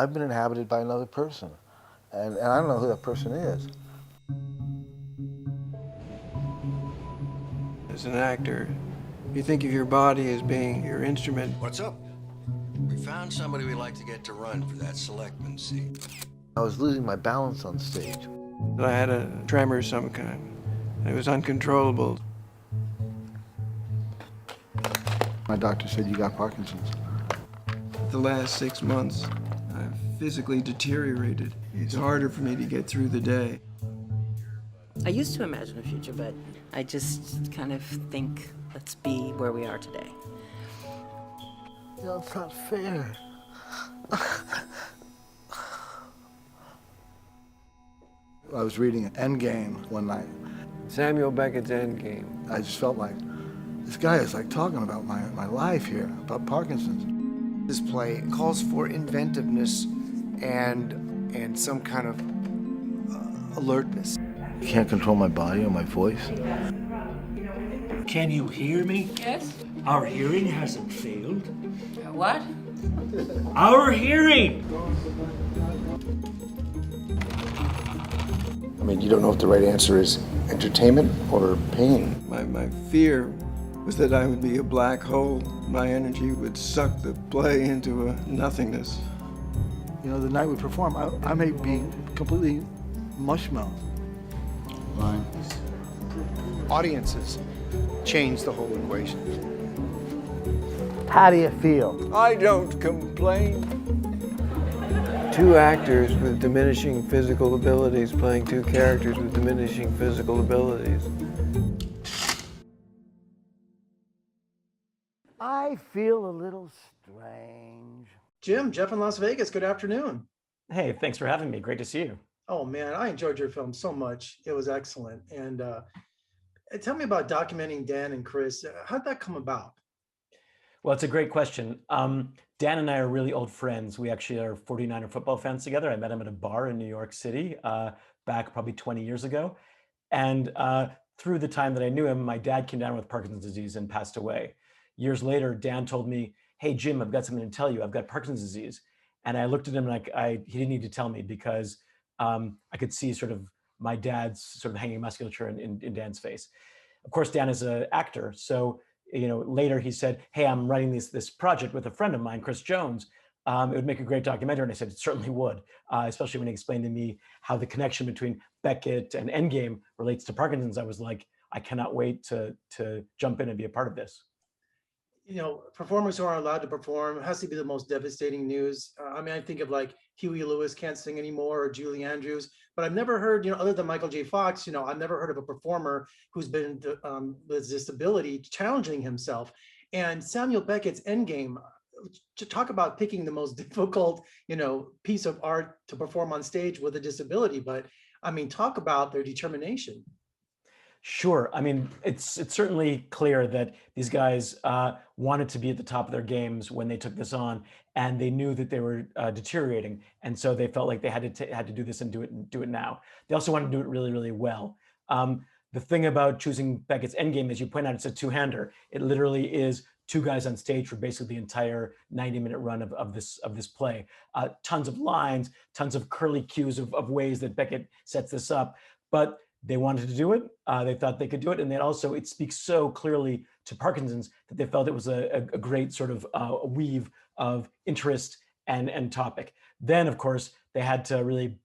I've been inhabited by another person, and I don't know who that person is. As an actor, you think of your body as being your instrument. What's up? We found somebody we'd like to get to run for that selectman seat. I was losing my balance on stage. I had a tremor of some kind. It was uncontrollable. My doctor said, you got Parkinson's. The last 6 months, I've physically deteriorated. It's harder for me to get through the day. I used to imagine a future, but I just kind of think, let's be where we are today. You know, it's not fair. I was reading Endgame one night. Samuel Beckett's Endgame. I just felt like, this guy is like talking about my life here, about Parkinson's. This play calls for inventiveness and some kind of alertness. I can't control my body or my voice. Can you hear me? Yes? Our hearing hasn't failed. What? Our hearing! I mean, you don't know if the right answer is entertainment or pain. My fear was that I would be a black hole. My energy would suck the play into a nothingness. You know, the night we perform, I may be completely mushmouth. Fine. Audiences change the whole equation. How do you feel? I don't complain. Two actors with diminishing physical abilities playing two characters with diminishing physical abilities. I feel a little strange. Jim, Jeff in Las Vegas, good afternoon. Hey, thanks for having me. Great to see you. Oh man, I enjoyed your film so much. It was excellent. And tell me about documenting Dan and Chris. How'd that come about? Well, it's a great question. Dan and I are really old friends. We actually are 49er football fans together. I met him at a bar in New York City back probably 20 years ago. And through the time that I knew him, my dad came down with Parkinson's disease and passed away. Years later, Dan told me, hey, Jim, I've got something to tell you. I've got Parkinson's disease. And I looked at him like he didn't need to tell me because I could see sort of my dad's sort of hanging musculature in Dan's face. Of course, Dan is an actor. So, you know, later he said, hey, I'm writing this project with a friend of mine, Chris Jones. It would make a great documentary. And I said, it certainly would, especially when he explained to me how the connection between Beckett and Endgame relates to Parkinson's. I was like, I cannot wait to jump in and be a part of this. You know, performers who aren't allowed to perform has to be the most devastating news. I mean, I think of like Huey Lewis can't sing anymore or Julie Andrews, but I've never heard, you know, other than Michael J. Fox, you know, I've never heard of a performer who's been with disability challenging himself. And Samuel Beckett's Endgame, to talk about picking the most difficult, you know, piece of art to perform on stage with a disability, but I mean, talk about their determination. Sure. I mean, it's certainly clear that these guys wanted to be at the top of their games when they took this on, and they knew that they were deteriorating, and so they felt like they had to do this and do it now. They also wanted to do it really, really well. The thing about choosing Beckett's Endgame, as you point out, it's a two-hander. It literally is two guys on stage for basically the entire 90-minute run of this play. Tons of lines, tons of curly cues of ways that Beckett sets this up, but they wanted to do it. They thought they could do it. And then also it speaks so clearly to Parkinson's that they felt it was a great sort of a weave of interest and topic. Then, of course, they had to really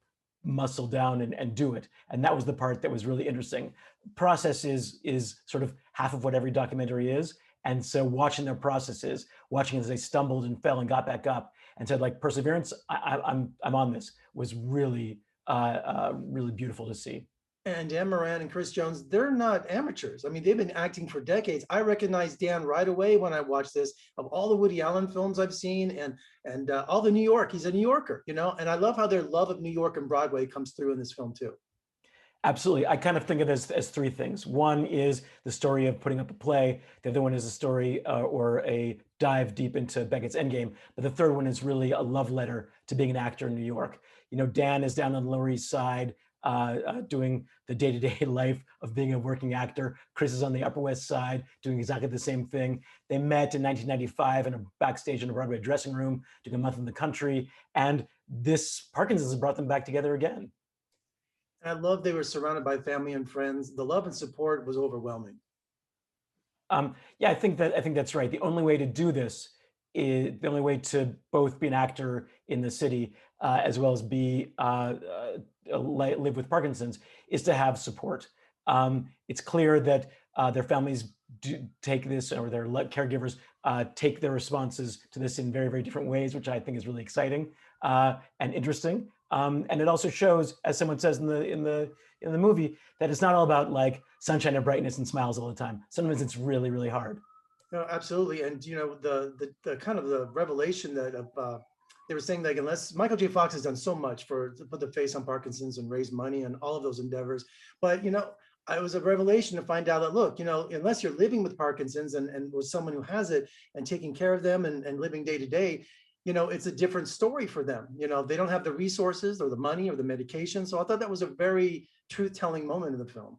muscle down and do it. And that was the part that was really interesting. Process is sort of half of what every documentary is. And so watching their processes, watching as they stumbled and fell and got back up and said, like, perseverance, I'm on this, was really, really beautiful to see. And Dan Moran and Chris Jones, they're not amateurs. I mean, they've been acting for decades. I recognized Dan right away when I watched this, of all the Woody Allen films I've seen and all the New York. He's a New Yorker, you know, and I love how their love of New York and Broadway comes through in this film too. Absolutely. I kind of think of it as three things. One is the story of putting up a play. The other one is a story or a dive deep into Beckett's Endgame. But the third one is really a love letter to being an actor in New York. You know, Dan is down on the Lower East Side, doing the day-to-day life of being a working actor. Chris is on the Upper West Side doing exactly the same thing. They met in 1995 in a backstage in a Broadway dressing room, doing a month in the country. And this Parkinson's has brought them back together again. And I love they were surrounded by family and friends. The love and support was overwhelming. Yeah, I think that's right. The only way to do this is the only way to both be an actor in the city as well as be live with Parkinson's is to have support. It's clear that their families do take this, or their caregivers take their responses to this in very, very different ways, which I think is really exciting and interesting. And it also shows, as someone says in the movie, that it's not all about like sunshine and brightness and smiles all the time. Sometimes it's really, really hard. No, absolutely. And you know, the kind of the revelation that they were saying, like, unless Michael J. Fox has done so much to put the face on Parkinson's and raise money and all of those endeavors, but you know, it was a revelation to find out that, look, you know, unless you're living with Parkinson's and with someone who has it and taking care of them and living day to day, you know, it's a different story for them. You know, they don't have the resources or the money or the medication. So I thought that was a very truth-telling moment in the film.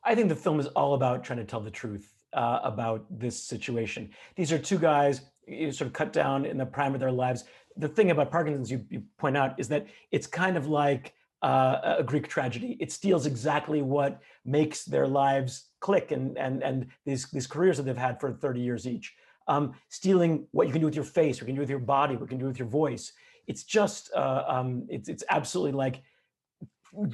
I think the film is all about trying to tell the truth about this situation. These are two guys sort of cut down in the prime of their lives. The thing about Parkinson's, you point out, is that it's kind of like a Greek tragedy. It steals exactly what makes their lives click and these careers that they've had for 30 years each. Stealing what you can do with your face, what you can do with your body, what you can do with your voice. It's just, it's absolutely like,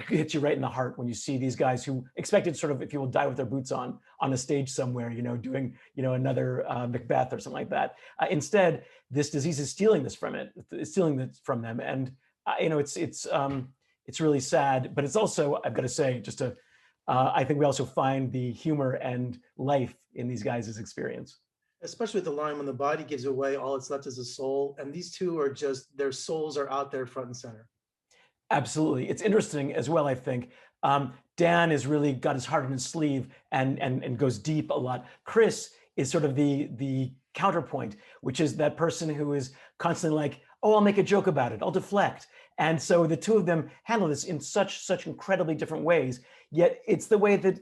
hits you right in the heart when you see these guys who expected sort of, if you will, die with their boots on a stage somewhere, you know, doing, you know, another Macbeth or something like that. Instead, this disease is stealing this from them. And, you know, it's really sad, but it's also, I've got to say, I think we also find the humor and life in these guys' experience. Especially the line, when the body gives away, all it's left is a soul. And these two are just, their souls are out there front and center. Absolutely. It's interesting as well, I think. Dan has really got his heart on his sleeve and goes deep a lot. Chris is sort of the counterpoint, which is that person who is constantly like, oh, I'll make a joke about it, I'll deflect. And so the two of them handle this in such incredibly different ways, yet it's the way that